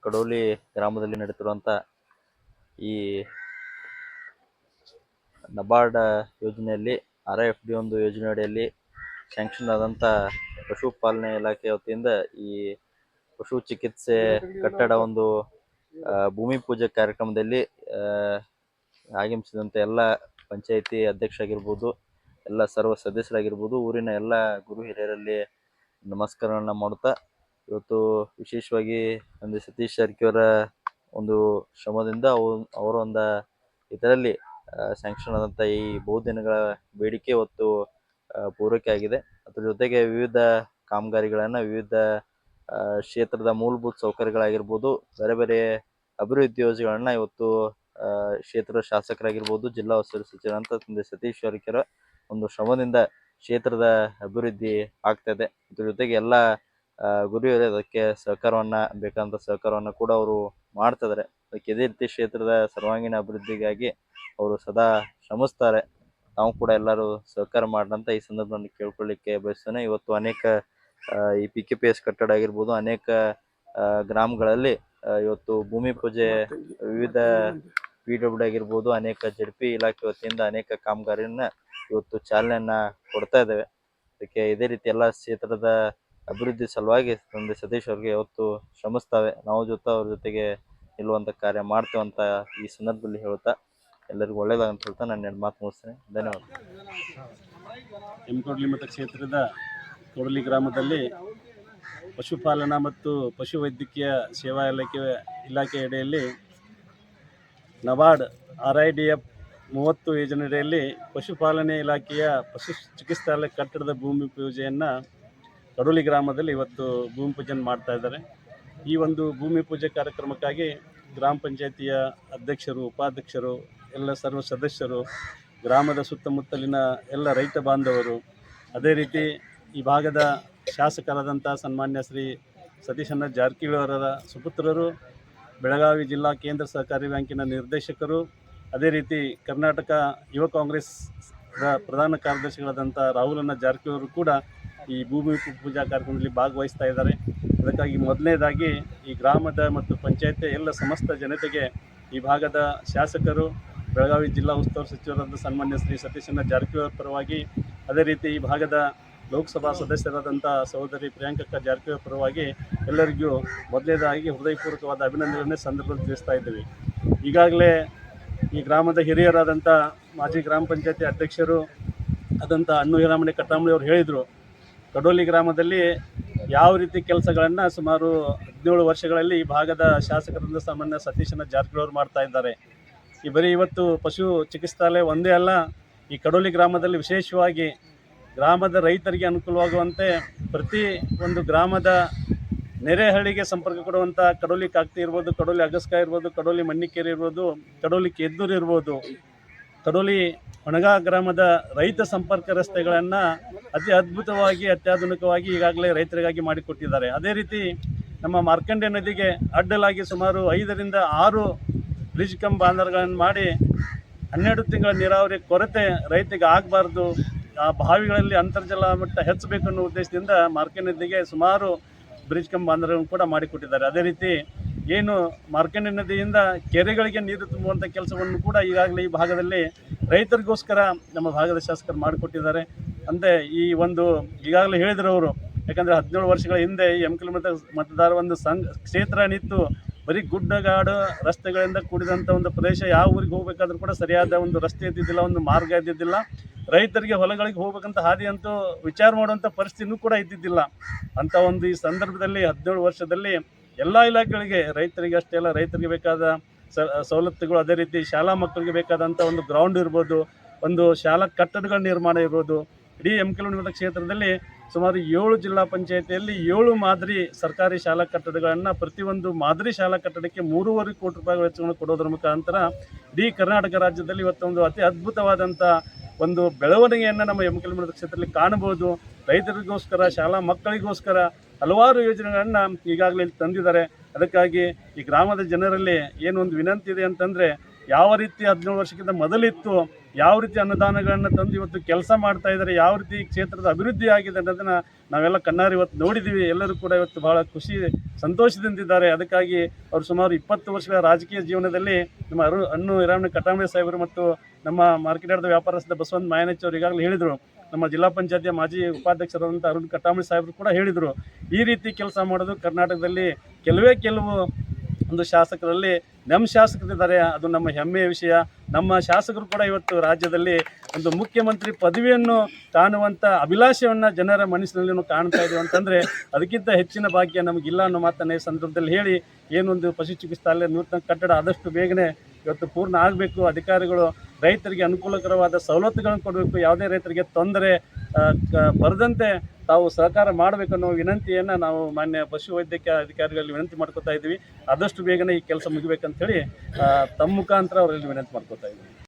ಕಡೋಲಿ ಗ್ರಾಮದಲ್ಲಿ ನಡೆಯುತ್ತಿರುವಂಥ ಈ ನಬಾರ್ಡ್ ಯೋಜನೆಯಲ್ಲಿ RIFD ಒಂದು ಯೋಜನೆ ಅಡಿಯಲ್ಲಿ ಸ್ಯಾಂಕ್ಷನ್ ಆದಂಥ ಪಶುಪಾಲನೆ ಇಲಾಖೆ ವತಿಯಿಂದ ಈ ಪಶು ಚಿಕಿತ್ಸೆ ಕಟ್ಟಡ ಒಂದು ಭೂಮಿ ಪೂಜೆ ಕಾರ್ಯಕ್ರಮದಲ್ಲಿ ಆಗಮಿಸಿದಂಥ ಎಲ್ಲ ಪಂಚಾಯಿತಿ ಅಧ್ಯಕ್ಷರಾಗಿರ್ಬೋದು, ಎಲ್ಲ ಸರ್ವ ಸದಸ್ಯರಾಗಿರ್ಬೋದು, ಊರಿನ ಎಲ್ಲ ಗುರು ಹಿರಿಯರಲ್ಲಿ ನಮಸ್ಕಾರವನ್ನು ಮಾಡುತ್ತಾ, ಇವತ್ತು ವಿಶೇಷವಾಗಿ ಒಂದು ಸತೀಶ್ ಜಾರಕಿಹೊಳಿಯವರ ಒಂದು ಶ್ರಮದಿಂದ ಅವರ ಒಂದು ಇದರಲ್ಲಿ ಸ್ಯಾಂಕ್ಷನ್ ಆದಂಥ ಈ ಬಹುದಿನಗಳ ಬೇಡಿಕೆ ಇವತ್ತು ಪೂರೈಕೆ ಆಗಿದೆ. ಅದ್ರ ಜೊತೆಗೆ ವಿವಿಧ ಕಾಮಗಾರಿಗಳನ್ನು, ವಿವಿಧ ಕ್ಷೇತ್ರದ ಮೂಲಭೂತ ಸೌಕರ್ಯಗಳಾಗಿರ್ಬೋದು, ಬೇರೆ ಬೇರೆ ಅಭಿವೃದ್ಧಿ ಯೋಜನೆಗಳನ್ನ ಇವತ್ತು ಕ್ಷೇತ್ರದ ಶಾಸಕರಾಗಿರ್ಬೋದು, ಜಿಲ್ಲಾ ಉಸ್ತುವಾರಿ ಸಚಿವರಂತ ಸತೀಶ್ ಜಾರಕಿಹೊಳಿ ಒಂದು ಶ್ರಮದಿಂದ ಕ್ಷೇತ್ರದ ಅಭಿವೃದ್ಧಿ ಆಗ್ತದೆ. ಅದ್ರ ಜೊತೆಗೆ ಎಲ್ಲ ಗುರಿಯವರು ಅದಕ್ಕೆ ಬೇಕಾದಂಥ ಸಹಕಾರವನ್ನು ಕೂಡ ಅವರು ಮಾಡ್ತಿದ್ದಾರೆ. ಅದಕ್ಕೆ ಇದೇ ರೀತಿ ಕ್ಷೇತ್ರದ ಸರ್ವಾಂಗೀಣ ಅಭಿವೃದ್ಧಿಗಾಗಿ ಅವರು ಸದಾ ಶ್ರಮಿಸ್ತಾರೆ. ನಾವು ಕೂಡ ಎಲ್ಲರೂ ಸಹಕಾರ ಮಾಡೋಣ ಈ ಸಂದರ್ಭದಲ್ಲಿ ಕೇಳ್ಕೊಳ್ಳಿಕ್ಕೆ ಬಯಸ್ತೇನೆ. ಇವತ್ತು ಅನೇಕ ಈ PKPS ಕಟ್ಟಡ ಆಗಿರ್ಬೋದು, ಅನೇಕ ಗ್ರಾಮಗಳಲ್ಲಿ ಇವತ್ತು ಭೂಮಿ ಪೂಜೆ, ವಿವಿಧ PWD ಆಗಿರ್ಬೋದು, ಅನೇಕ ZP ಇಲಾಖೆ ವತಿಯಿಂದ ಅನೇಕ ಕಾಮಗಾರಿಯನ್ನ ಇವತ್ತು ಚಾಲನೆಯನ್ನ ಕೊಡ್ತಾ ಇದ್ದೇವೆ. ಅದಕ್ಕೆ ಇದೇ ರೀತಿ ಎಲ್ಲ ಕ್ಷೇತ್ರದ ಅಭಿವೃದ್ಧಿ ಸಲುವಾಗಿ ತಂದೆ ಸತೀಶ್ ಅವ್ರಿಗೆ ಯಾವತ್ತು ಶ್ರಮಿಸ್ತಾವೆ. ನಾವು ಅವ್ರ ಜೊತೆಗೆ ನಿಲ್ಲುವಂಥ ಕಾರ್ಯ ಮಾಡ್ತೇವೆ ಅಂತ ಈ ಸಂದರ್ಭದಲ್ಲಿ ಹೇಳ್ತಾ ಎಲ್ಲರಿಗೂ ಒಳ್ಳೇದಾಗಂತ ಹೇಳ್ತಾ ನಾನು 2 ಮಾತು ಮುಗಿಸ್ತೇನೆ. ಧನ್ಯವಾದ. ಎಮ್ಕೋಡ್ಲಿ ಮತ ಕ್ಷೇತ್ರದ ಕೊಡಲಿ ಗ್ರಾಮದಲ್ಲಿ ಪಶುಪಾಲನಾ ಮತ್ತು ಪಶುವೈದ್ಯಕೀಯ ಸೇವಾ ಇಲಾಖೆ ಅಡಿಯಲ್ಲಿ ನಬಾರ್ಡ್ RIDF 30 ಯೋಜನೆಯಡಿಯಲ್ಲಿ ಪಶುಪಾಲನೆ ಇಲಾಖೆಯ ಪಶು ಚಿಕಿತ್ಸಾಲಯ ಕಟ್ಟಡದ ಭೂಮಿ ಪೂಜೆಯನ್ನು ಕಡೋಲಿ ಗ್ರಾಮದಲ್ಲಿ ಇವತ್ತು ಭೂಮಿ ಪೂಜೆ ಮಾಡ್ತಾ ಇದ್ದಾರೆ. ಈ ಒಂದು ಭೂಮಿ ಪೂಜೆ ಕಾರ್ಯಕ್ರಮಕ್ಕಾಗಿ ಗ್ರಾಮ ಪಂಚಾಯಿತಿಯ ಅಧ್ಯಕ್ಷರು, ಉಪಾಧ್ಯಕ್ಷರು, ಎಲ್ಲ ಸರ್ವ ಸದಸ್ಯರು, ಗ್ರಾಮದ ಸುತ್ತಮುತ್ತಲಿನ ಎಲ್ಲ ರೈತ ಬಾಂಧವರು, ಅದೇ ರೀತಿ ಈ ಭಾಗದ ಶಾಸಕರಾದಂಥ ಸನ್ಮಾನ್ಯ ಶ್ರೀ ಸತೀಶಣ್ಣ ಜಾರಕಿಹೊಳಿ ಅವರ ಸುಪುತ್ರರು, ಬೆಳಗಾವಿ ಜಿಲ್ಲಾ ಕೇಂದ್ರ ಸಹಕಾರಿ ಬ್ಯಾಂಕಿನ ನಿರ್ದೇಶಕರು, ಅದೇ ರೀತಿ ಕರ್ನಾಟಕ ಯುವ ಕಾಂಗ್ರೆಸ್ ಪ್ರಧಾನ ಕಾರ್ಯದರ್ಶಿಗಳಾದಂಥ ರಾಹುಲಣ್ಣ ಜಾರಕಿಹೊಳಿ ಕೂಡ ಈ ಭೂಮಿ ಪೂಜಾ ಕಾರ್ಯಕ್ರಮದಲ್ಲಿ ಭಾಗವಹಿಸ್ತಾ ಇದ್ದಾರೆ. ಅದಕ್ಕಾಗಿ ಮೊದಲನೇದಾಗಿ ಈ ಗ್ರಾಮದ ಮತ್ತು ಪಂಚಾಯತಿ ಎಲ್ಲ ಸಮಸ್ತ ಜನತೆಗೆ ಈ ಭಾಗದ ಶಾಸಕರು, ಬೆಳಗಾವಿ ಜಿಲ್ಲಾ ಉಸ್ತುವಾರಿ ಸಚಿವರಾದ ಸನ್ಮಾನ್ಯ ಶ್ರೀ ಸತೀಶಣ್ಣ ಜಾರಕಿಹೊಳಿ ಪರವಾಗಿ, ಅದೇ ರೀತಿ ಈ ಭಾಗದ ಲೋಕಸಭಾ ಸದಸ್ಯರಾದಂಥ ಸಹೋದರಿ ಪ್ರಿಯಾಂಕಕ್ಕ ಜಾರಕಿಹೊಳಿ ಪರವಾಗಿ ಎಲ್ಲರಿಗೂ ಮೊದಲನೇದಾಗಿ ಹೃದಯಪೂರ್ವಕವಾದ ಅಭಿನಂದನೆ ಸಂದರ್ಭದಲ್ಲಿ ತಿಳಿಸ್ತಾ ಇದ್ದೀವಿ. ಈಗಾಗಲೇ ಈ ಗ್ರಾಮದ ಹಿರಿಯರಾದಂಥ ಮಾಜಿ ಗ್ರಾಮ ಪಂಚಾಯತಿ ಅಧ್ಯಕ್ಷರು ಆದಂಥ ಅಣ್ಣು ಹಿರಾಮಣಿ ಕಟ್ಟಾಮಣಿ ಅವರು ಹೇಳಿದರು, ಕಡೋಲಿ ಗ್ರಾಮದಲ್ಲಿ ಯಾವ ರೀತಿ ಕೆಲಸಗಳನ್ನು ಸುಮಾರು 17 ವರ್ಷಗಳಲ್ಲಿ ಈ ಭಾಗದ ಶಾಸಕರಿಂದ ಸಾಮಾನ್ಯ ಸತೀಶಣ್ಣ ಜಾರಕಿಹೊಳಿ ಅವರು ಮಾಡ್ತಾ ಇದ್ದಾರೆ. ಈ ಬರೀ ಇವತ್ತು ಪಶು ಚಿಕಿತ್ಸಾಲಯ ಒಂದೇ ಅಲ್ಲ, ಈ ಕಡೋಲಿ ಗ್ರಾಮದಲ್ಲಿ ವಿಶೇಷವಾಗಿ ಗ್ರಾಮದ ರೈತರಿಗೆ ಅನುಕೂಲವಾಗುವಂತೆ ಪ್ರತಿ ಒಂದು ಗ್ರಾಮದ ನೆರೆಹಳ್ಳಿಗೆ ಸಂಪರ್ಕ ಕೊಡುವಂಥ ಕಡೋಲಿ ಕಾಕ್ತಿ ಇರ್ಬೋದು, ಕಡೋಲಿ ಅಗಸ್ಕ ಇರ್ಬೋದು, ಕಡೋಲಿ ಮಣ್ಣಿಕೇರಿ ಇರ್ಬೋದು, ಕಡೋಲಿ ಕೆದ್ದೂರು ಇರ್ಬೋದು, ಕಡೋಲಿ ಒಣಗ ಗ್ರಾಮದ ರೈತ ಸಂಪರ್ಕ ರಸ್ತೆಗಳನ್ನು ಅತಿ ಅದ್ಭುತವಾಗಿ, ಅತ್ಯಾಧುನಿಕವಾಗಿ ಈಗಾಗಲೇ ರೈತರಿಗಾಗಿ ಮಾಡಿಕೊಟ್ಟಿದ್ದಾರೆ. ಅದೇ ರೀತಿ ನಮ್ಮ ಮಾರ್ಕಂಡೆ ನದಿಗೆ ಅಡ್ಡಲಾಗಿ ಸುಮಾರು 5 ರಿಂದ 6 ಬ್ರಿಡ್ಜ್ ಕಮ್ ಬಾಂಧರ್ಗಳನ್ನು ಮಾಡಿ 12 ತಿಂಗಳ ನೀರಾವರಿ ಕೊರತೆ ರೈತರಿಗೆ ಆಗಬಾರ್ದು, ಆ ಬಾವಿಗಳಲ್ಲಿ ಅಂತರ್ಜಲ ಮಟ್ಟ ಹೆಚ್ಚಬೇಕು ಅನ್ನೋ ಉದ್ದೇಶದಿಂದ ಮಾರ್ಕಂಡೆ ನದಿಗೆ ಸುಮಾರು ಬ್ರಿಡ್ಜ್ ಕಮ್ ಬಾಂಧರ್ಗಳನ್ನು ಕೂಡ ಮಾಡಿಕೊಟ್ಟಿದ್ದಾರೆ. ಅದೇ ರೀತಿ ಏನು ಮಾರ್ಕಂಡೆ ನದಿಯಿಂದ ಕೆರೆಗಳಿಗೆ ನೀರು ತುಂಬುವಂಥ ಕೆಲಸವನ್ನು ಕೂಡ ಈಗಾಗಲೇ ಈ ಭಾಗದಲ್ಲಿ ರೈತರಿಗೋಸ್ಕರ ನಮ್ಮ ಭಾಗದ ಶಾಸಕರು ಮಾಡಿಕೊಟ್ಟಿದ್ದಾರೆ. ಅಂದರೆ ಈ ಒಂದು ಈಗಾಗಲೇ ಹೇಳಿದ್ರು ಅವರು, ಯಾಕಂದರೆ 17 ವರ್ಷಗಳ ಹಿಂದೆ ಈ MKL ಮತದಾರ ಒಂದು ಕ್ಷೇತ್ರ ನಿಂತು ಬರೀ ಗುಡ್ಡಗಾಡು ರಸ್ತೆಗಳಿಂದ ಕೂಡಿದಂಥ ಒಂದು ಪ್ರದೇಶ, ಯಾವ ಊರಿಗೆ ಹೋಗಬೇಕಾದ್ರೂ ಕೂಡ ಸರಿಯಾದ ಒಂದು ರಸ್ತೆ ಇದ್ದಿದ್ದಿಲ್ಲ, ಒಂದು ಮಾರ್ಗ ಇದ್ದಿದ್ದಿಲ್ಲ, ರೈತರಿಗೆ ಹೊಲಗಳಿಗೆ ಹೋಗ್ಬೇಕಂತ ಹಾದಿ ಅಂತೂ ವಿಚಾರ ಮಾಡುವಂಥ ಪರಿಸ್ಥಿತಿನೂ ಕೂಡ ಇದ್ದಿದ್ದಿಲ್ಲ. ಅಂಥ ಒಂದು ಈ ಸಂದರ್ಭದಲ್ಲಿ 17 ವರ್ಷದಲ್ಲಿ ಎಲ್ಲ ಇಲಾಖೆಗಳಿಗೆ, ರೈತರಿಗೆ ಅಷ್ಟೇ ಅಲ್ಲ, ರೈತರಿಗೆ ಬೇಕಾದ ಸವಲತ್ತುಗಳು, ಅದೇ ರೀತಿ ಶಾಲಾ ಮಕ್ಕಳಿಗೆ ಬೇಕಾದಂಥ ಒಂದು ಗ್ರೌಂಡ್ ಇರ್ಬೋದು, ಒಂದು ಶಾಲಾ ಕಟ್ಟಡಗಳ ನಿರ್ಮಾಣ ಇರ್ಬೋದು, ಇಡೀ MKL ಕ್ಷೇತ್ರದಲ್ಲಿ ಸುಮಾರು 7 ಜಿಲ್ಲಾ ಪಂಚಾಯಿತಿಯಲ್ಲಿ 7 ಮಾದರಿ ಸರ್ಕಾರಿ ಶಾಲಾ ಕಟ್ಟಡಗಳನ್ನು, ಪ್ರತಿಯೊಂದು ಮಾದರಿ ಶಾಲಾ ಕಟ್ಟಡಕ್ಕೆ 3.5 ಕೋಟಿ ರೂಪಾಯಿ ವೆಚ್ಚವನ್ನು ಕೊಡೋದ್ರ ಮುಖಾಂತರ ಇಡೀ ಕರ್ನಾಟಕ ರಾಜ್ಯದಲ್ಲಿ ಇವತ್ತೊಂದು ಅತಿ ಅದ್ಭುತವಾದಂಥ ಒಂದು ಬೆಳವಣಿಗೆಯನ್ನು ನಮ್ಮ MKL ಕ್ಷೇತ್ರದಲ್ಲಿ ಕಾಣಬಹುದು. ರೈತರಿಗೋಸ್ಕರ, ಶಾಲಾ ಮಕ್ಕಳಿಗೋಸ್ಕರ ಹಲವಾರು ಯೋಜನೆಗಳನ್ನು ಈಗಾಗಲೇ ತಂದಿದ್ದಾರೆ. ಅದಕ್ಕಾಗಿ ಈ ಗ್ರಾಮದ ಜನರಲ್ಲಿ ಏನೊಂದು ವಿನಂತಿ ಇದೆ ಅಂತಂದರೆ, ಯಾವ ರೀತಿ 17 ವರ್ಷಕ್ಕಿಂತ ಮೊದಲಿತ್ತು ಯಾವ ರೀತಿ ಅನುದಾನಗಳನ್ನು ತಂದು ಇವತ್ತು ಕೆಲಸ ಮಾಡ್ತಾ ಇದ್ದಾರೆ, ಯಾವ ರೀತಿ ಈ ಕ್ಷೇತ್ರದ ಅಭಿವೃದ್ಧಿ ಆಗಿದೆ ಅನ್ನೋದನ್ನು ನಾವೆಲ್ಲ ಕಣ್ಣಾರೆ ಇವತ್ತು ನೋಡಿದ್ದೀವಿ. ಎಲ್ಲರೂ ಕೂಡ ಇವತ್ತು ಬಹಳ ಖುಷಿ ಸಂತೋಷದಿಂದಿದ್ದಾರೆ. ಅದಕ್ಕಾಗಿ ಅವರು ಸುಮಾರು 20 ವರ್ಷಗಳ ರಾಜಕೀಯ ಜೀವನದಲ್ಲಿ ನಮ್ಮ ಅನ್ನು ಹಿರಾಮಣ್ಣ ಕಟಾಮೆ ಸಾಹೇಬರು ಮತ್ತು ನಮ್ಮ ಮಾರ್ಕೆಟ್ ಯಾರ್ಡ್ ವ್ಯಾಪಾರಸ್ಥರ ಬಸವಂತ ಮಾಯನಚ್ಚ ಅವರು ಈಗಾಗಲೇ ಹೇಳಿದರು. ನಮ್ಮ ಜಿಲ್ಲಾ ಪಂಚಾಯತಿಯ ಮಾಜಿ ಉಪಾಧ್ಯಕ್ಷರಾದಂಥ ಅರುಣ್ ಕಟಾಮಿ ಸಾಹೇಬರು ಕೂಡ ಹೇಳಿದರು. ಈ ರೀತಿ ಕೆಲಸ ಮಾಡೋದು ಕರ್ನಾಟಕದಲ್ಲಿ ಕೆಲವು ಒಂದು ಶಾಸಕರಲ್ಲಿ ನಮ್ಮ ಶಾಸಕರಿದ್ದಾರೆ, ಅದು ನಮ್ಮ ಹೆಮ್ಮೆಯ ವಿಷಯ. ನಮ್ಮ ಶಾಸಕರು ಕೂಡ ಇವತ್ತು ರಾಜ್ಯದಲ್ಲಿ ಒಂದು ಮುಖ್ಯಮಂತ್ರಿ ಪದವಿಯನ್ನು ಕಾಣುವಂಥ ಅಭಿಲಾಷೆಯನ್ನು ಜನರ ಮನಸ್ಸಿನಲ್ಲಿ ಕಾಣ್ತಾ ಇದ್ದೀವಿ ಅಂತಂದರೆ ಅದಕ್ಕಿಂತ ಹೆಚ್ಚಿನ ಭಾಗ್ಯ ನಮಗಿಲ್ಲ ಅನ್ನೋ ಮಾತನ್ನು ಈ ಸಂದರ್ಭದಲ್ಲಿ ಹೇಳಿ, ಏನೊಂದು ಪಶು ಚಿಕಿತ್ಸಾಲಯ ನೂತನ ಕಟ್ಟಡ ಆದಷ್ಟು ಬೇಗನೆ ಇವತ್ತು ಪೂರ್ಣ ಆಗಬೇಕು. ಅಧಿಕಾರಿಗಳು ರೈತರಿಗೆ ಅನುಕೂಲಕರವಾದ ಸವಲತ್ತುಗಳನ್ನು ಕೊಡಬೇಕು, ಯಾವುದೇ ರೈತರಿಗೆ ತೊಂದರೆ ಬರದಂತೆ ತಾವು ಸಹಕಾರ ಮಾಡಬೇಕನ್ನೋ ವಿನಂತಿಯನ್ನು ನಾವು ಮಾನ್ಯ ಪಶುವೈದ್ಯಕೀಯ ಅಧಿಕಾರಿಗಳಲ್ಲಿ ವಿನಂತಿ ಮಾಡ್ಕೋತಾ ಇದ್ದೀವಿ. ಆದಷ್ಟು ಬೇಗನೆ ಈ ಕೆಲಸ ಮುಗಿಬೇಕಂತೇಳಿ ತಮ್ಮ ಮುಖಾಂತರ ಅವರಲ್ಲಿ ವಿನಂತಿ ಮಾಡ್ಕೋತಾ ಇದ್ದೀವಿ.